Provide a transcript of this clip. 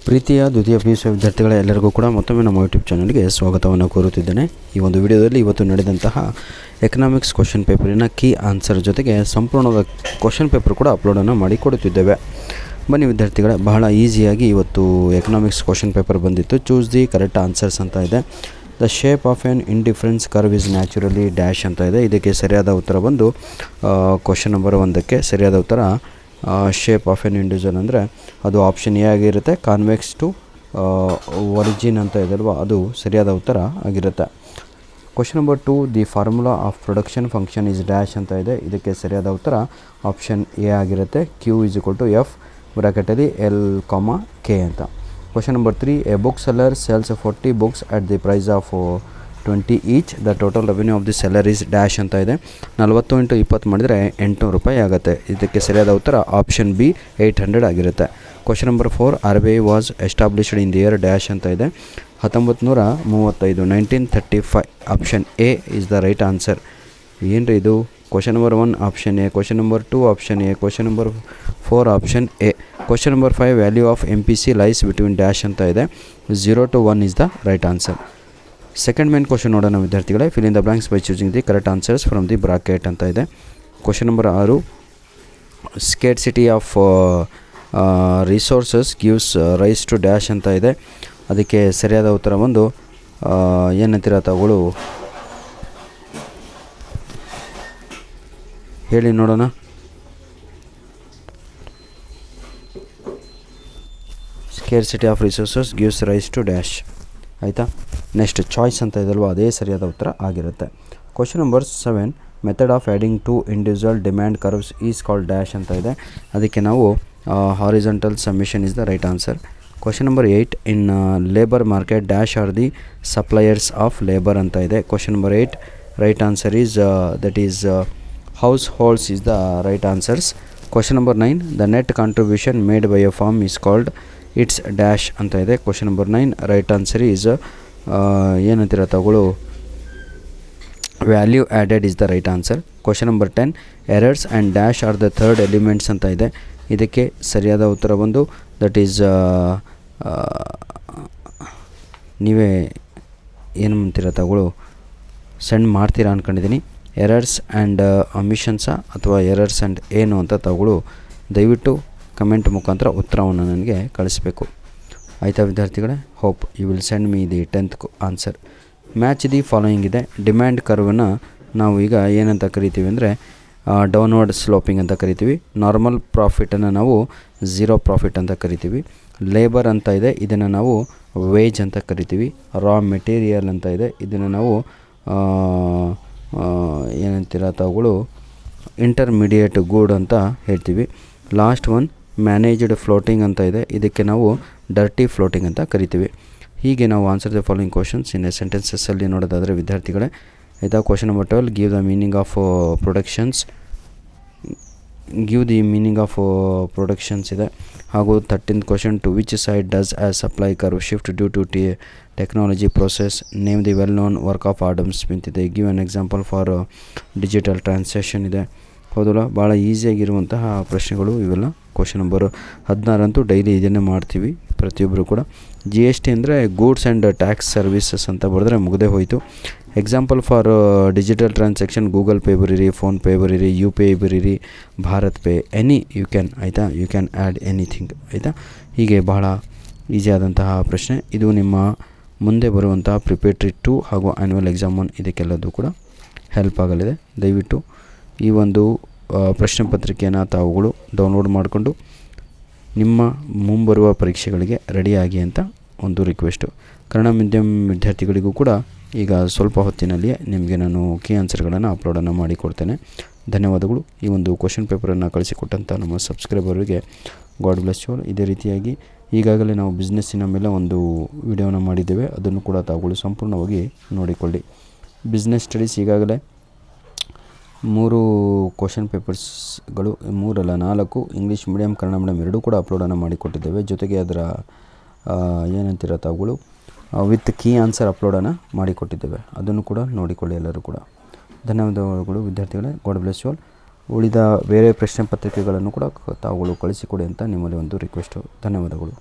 ಪ್ರೀತಿಯ ದ್ವಿತೀಯ PUC ವಿದ್ಯಾರ್ಥಿಗಳ ಎಲ್ಲರಿಗೂ ಕೂಡ ಮತ್ತೊಮ್ಮೆ ನಮ್ಮ ಯೂಟ್ಯೂಬ್ ಚಾನಲ್ಗೆ ಸ್ವಾಗತವನ್ನು ಕೋರುತ್ತಿದ್ದೇನೆ. ಈ ಒಂದು ವಿಡಿಯೋದಲ್ಲಿ ಇವತ್ತು ನಡೆದಂತಹ ಎಕನಾಮಿಕ್ಸ್ ಕ್ವಶನ್ ಪೇಪರಿನ ಕೀ ಆನ್ಸರ್ ಜೊತೆಗೆ ಸಂಪೂರ್ಣವಾದ ಕ್ವಶನ್ ಪೇಪರ್ ಕೂಡ ಅಪ್ಲೋಡನ್ನು ಮಾಡಿ ಕೊಡುತ್ತಿದ್ದೇವೆ. ಬನ್ನಿ ವಿದ್ಯಾರ್ಥಿಗಳೇ, ಬಹಳ ಈಸಿಯಾಗಿ ಇವತ್ತು ಎಕನಾಮಿಕ್ಸ್ ಕ್ವಶನ್ ಪೇಪರ್ ಬಂದಿತ್ತು. ಚೂಸ್ ದಿ ಕರೆಕ್ಟ್ ಆನ್ಸರ್ಸ್ ಅಂತ ಇದೆ. The shape of an indifference curve is naturally dash ಅಂತ ಇದೆ. ಇದಕ್ಕೆ ಸರಿಯಾದ ಉತ್ತರ ಬಂದು ಕ್ವಶನ್ ನಂಬರ್ 1ಕ್ಕೆ ಸರಿಯಾದ ಉತ್ತರ ಶೇಪ್ ಆಫ್ ಎನ್ ಇಂಡಿವಿಜುವಲ್ ಅಂದರೆ ಅದು ಆಪ್ಷನ್ ಎ ಆಗಿರುತ್ತೆ. ಕಾನ್ವೆಕ್ಸ್ ಟು ಒರಿಜಿನ್ ಅಂತ ಇದಲ್ವ, ಅದು ಸರಿಯಾದ ಉತ್ತರ ಆಗಿರುತ್ತೆ. Question number 2, the formula of production function is dash ಅಂತ ಇದೆ. ಇದಕ್ಕೆ ಸರಿಯಾದ ಉತ್ತರ ಆಪ್ಷನ್ ಎ ಆಗಿರುತ್ತೆ. Q = F ಬ್ರಾಕೆಟಲ್ಲಿ L, K ಅಂತ. Question number 3, a book seller sells 40 books at the price of 20 each. The total revenue of the seller is dash ಅಂತ ಇದೆ. 40 × 20 ಮಾಡಿದರೆ 800 ರೂಪಾಯಿ ಆಗುತ್ತೆ. ಇದಕ್ಕೆ ಸರಿಯಾದ ಉತ್ತರ ಆಪ್ಷನ್ ಬಿ 800 ಆಗಿರುತ್ತೆ. Question number 4, RBI was established in the year dash ಅಂತ ಇದೆ. 1935 1935. Option A is the right answer. ಏನ್ರಿ ಇದು? Question number 1 option A, question number 2 option A, question number 4 option A. Question number 5, value of MPC lies between dash ಅಂತ ಇದೆ. 0 to 1 is the right answer. Second main question ನೋಡೋಣ ವಿದ್ಯಾರ್ಥಿಗಳೇ. Fill in the blanks by choosing the correct answers from the bracket ಅಂತ ಇದೆ. Question number 6, scarcity of resources gives rise to dash ಅಂತ ಇದೆ. ಅದಕ್ಕೆ ಸರಿಯಾದ ಉತ್ತರ ಬಂದು ಏನಂತೀರ ತಾವುಗಳು ಹೇಳಿ ನೋಡೋಣ. Scarcity of resources gives rise to dash. ಆಯಿತಾ? ನೆಕ್ಸ್ಟ್ ಚಾಯ್ಸ್ ಅಂತ ಇದಲ್ವ, ಅದೇ ಸರಿಯಾದ ಉತ್ತರ ಆಗಿರುತ್ತೆ. Question number 7, method of adding to individual demand curves is called dash ಅಂತ ಇದೆ. ಅದಕ್ಕೆ ನಾವು horizontal summation is the right answer. Question number 8, in labour market dash are the suppliers of labour ಅಂತ ಇದೆ. Question number 8 right answer is that is households is the right answers. Question number 9, the net contribution made by a firm is called its dash ಅಂತ ಇದೆ. Question number 9 right answer is ಏನಂತೀರ ತಗೊಳ್ಳು value added is the right answer. Question number 10, errors and dash are the third elements ಅಂತ ಇದೆ. ಇದಕ್ಕೆ ಸರಿಯಾದ ಉತ್ತರ ಬಂದು ದಟ್ ಈಸ್ ನೀವೇ ಏನು ಅಂತೀರ ತಗೊಳ್ಳು ಸೆಂಡ್ ಮಾಡ್ತೀರಾ ಅಂದ್ಕೊಂಡಿದ್ದೀನಿ. ಎರರ್ಸ್ ಆ್ಯಂಡ್ ಅಮಿಷನ್ಸಾ ಅಥವಾ ಎರರ್ಸ್ ಆ್ಯಂಡ್ ಏನು ಅಂತ ತಗೊಳ್ಳು ದಯವಿಟ್ಟು ಕಮೆಂಟ್ ಮುಖಾಂತರ ಉತ್ತರವನ್ನು ನನಗೆ ಕಳಿಸ್ಬೇಕು. ಆಯಿತಾ ವಿದ್ಯಾರ್ಥಿಗಳೇ? Hope you will send me the 10th answer. Match the following ಇದೆ. ಡಿಮ್ಯಾಂಡ್ ಕರ್ವನ್ನು ನಾವು ಈಗ ಏನಂತ ಕರಿತೀವಿ ಅಂದರೆ ಡೌನ್ವರ್ಡ್ ಸ್ಲೋಪಿಂಗ್ ಅಂತ ಕರಿತೀವಿ. ನಾರ್ಮಲ್ ಪ್ರಾಫಿಟನ್ನು ನಾವು ಝೀರೋ ಪ್ರಾಫಿಟ್ ಅಂತ ಕರಿತೀವಿ. ಲೇಬರ್ ಅಂತ ಇದೆ, ಇದನ್ನು ನಾವು ವೇಜ್ ಅಂತ ಕರಿತೀವಿ. ರಾ ಮೆಟೀರಿಯಲ್ ಅಂತ ಇದೆ, ಇದನ್ನು ನಾವು ಏನಂತೀರ ತಾವುಗಳು ಇಂಟರ್ಮೀಡಿಯೇಟ್ ಗೂಡ್ ಅಂತ ಹೇಳ್ತೀವಿ. ಲಾಸ್ಟ್ ಒನ್ ಮ್ಯಾನೇಜ್ಡ್ ಫ್ಲೋಟಿಂಗ್ ಅಂತ ಇದೆ, ಇದಕ್ಕೆ ನಾವು ಡರ್ಟಿ ಫ್ಲೋಟಿಂಗ್ ಅಂತ ಕರಿತೀವಿ. ಹೀಗೆ ನಾವು answer the following questions in a ಸೆಂಟೆನ್ಸಸ್ಸಲ್ಲಿ ನೋಡೋದಾದರೆ ವಿದ್ಯಾರ್ಥಿಗಳೇ, ಆಯಿತಾ? Question number 12, give the meaning of productions, give the meaning of productions ಇದೆ. ಹಾಗೂ 13th question, to which side does as supply curve shift due to technology process, name the well known work of Adam Smith ಇದೆ. Give an example for digital transaction ಇದೆ. ಹೌದಲ್ಲ, ಭಾಳ ಈಸಿಯಾಗಿರುವಂತಹ ಪ್ರಶ್ನೆಗಳು ಇವೆಲ್ಲ. Question number 16 ಅಂತೂ daily ಇದನ್ನೇ ಮಾಡ್ತೀವಿ ಪ್ರತಿಯೊಬ್ಬರು ಕೂಡ. GST ಅಂದರೆ ಗೂಡ್ಸ್ ಆ್ಯಂಡ್ ಟ್ಯಾಕ್ಸ್ ಸರ್ವಿಸಸ್ ಅಂತ ಬರೆದ್ರೆ ಮುಗದೆ ಹೋಯಿತು. Example for digital transaction Google Pay ಬರೀರಿ, ಫೋನ್ಪೇ ಬರೀರಿ, UPI ಬರೀರಿ, BharatPe, any you can. ಆಯಿತಾ? You can add anything. ಆಯಿತಾ? ಹೀಗೆ ಬಹಳ ಈಸಿಯಾದಂತಹ ಪ್ರಶ್ನೆ ಇದು. ನಿಮ್ಮ ಮುಂದೆ ಬರುವಂತಹ ಪ್ರಿಪೇಟ್ರಿ 2 ಹಾಗೂ ಆ್ಯನ್ಯುವಲ್ ಎಕ್ಸಾಮ್ 1 ಇದಕ್ಕೆಲ್ಲದೂ ಕೂಡ ಹೆಲ್ಪ್ ಆಗಲಿದೆ. ದಯವಿಟ್ಟು ಈ ಒಂದು ಪ್ರಶ್ನೆ ಪತ್ರಿಕೆಯನ್ನು ತಾವುಗಳು ಡೌನ್ಲೋಡ್ ಮಾಡಿಕೊಂಡು ನಿಮ್ಮ ಮುಂಬರುವ ಪರೀಕ್ಷೆಗಳಿಗೆ ರೆಡಿಯಾಗಿ ಅಂತ ಒಂದು ರಿಕ್ವೆಸ್ಟು. ಕನ್ನಡ ಮೀಡಿಯಂ ವಿದ್ಯಾರ್ಥಿಗಳಿಗೂ ಕೂಡ ಈಗ ಸ್ವಲ್ಪ ಹೊತ್ತಿನಲ್ಲಿಯೇ ನಿಮಗೆ ನಾನು ಕೀ ಆನ್ಸರ್ಗಳನ್ನು ಅಪ್ಲೋಡನ್ನು ಮಾಡಿಕೊಡ್ತೇನೆ. ಧನ್ಯವಾದಗಳು. ಈ ಒಂದು ಕ್ವಶನ್ ಪೇಪರನ್ನು ಕಳಿಸಿಕೊಟ್ಟಂಥ ನಮ್ಮ ಸಬ್ಸ್ಕ್ರೈಬರ್ಗೆ ಗಾಡ್ ಬ್ಲೆಸ್ ಯು. ಇದೇ ರೀತಿಯಾಗಿ ಈಗಾಗಲೇ ನಾವು ಬಿಸ್ನೆಸ್ಸಿನ ಮೇಲೆ ಒಂದು ವಿಡಿಯೋನ ಮಾಡಿದ್ದೇವೆ, ಅದನ್ನು ಕೂಡ ತಾವುಗಳು ಸಂಪೂರ್ಣವಾಗಿ ನೋಡಿಕೊಳ್ಳಿ. ಬಿಸ್ನೆಸ್ ಸ್ಟಡೀಸ್ ಈಗಾಗಲೇ 3 ಕ್ವಶನ್ ಪೇಪರ್ಸ್ಗಳು, 3 ಅಲ್ಲ 4 ಇಂಗ್ಲೀಷ್ ಮೀಡಿಯಮ್ ಕನ್ನಡ ಮೀಡಿಯಮ್ ಎರಡೂ ಕೂಡ ಅಪ್ಲೋಡನ್ನು ಮಾಡಿಕೊಟ್ಟಿದ್ದೇವೆ. ಜೊತೆಗೆ ಅದರ ಏನಂತೀರ ತಾವುಗಳು ವಿತ್ ಕೀ ಆನ್ಸರ್ ಅಪ್ಲೋಡನ್ನು ಮಾಡಿಕೊಟ್ಟಿದ್ದೇವೆ, ಅದನ್ನು ಕೂಡ ನೋಡಿಕೊಳ್ಳಿ ಎಲ್ಲರೂ ಕೂಡ. ಧನ್ಯವಾದಗಳು ವಿದ್ಯಾರ್ಥಿಗಳೇ. God bless you all. ಉಳಿದ ಬೇರೆ ಪ್ರಶ್ನೆ ಪತ್ರಿಕೆಗಳನ್ನು ಕೂಡ ತಾವುಗಳು ಕಳಿಸಿಕೊಡಿ ಅಂತ ನಿಮ್ಮಲ್ಲಿ ಒಂದು ರಿಕ್ವೆಸ್ಟು. ಧನ್ಯವಾದಗಳು.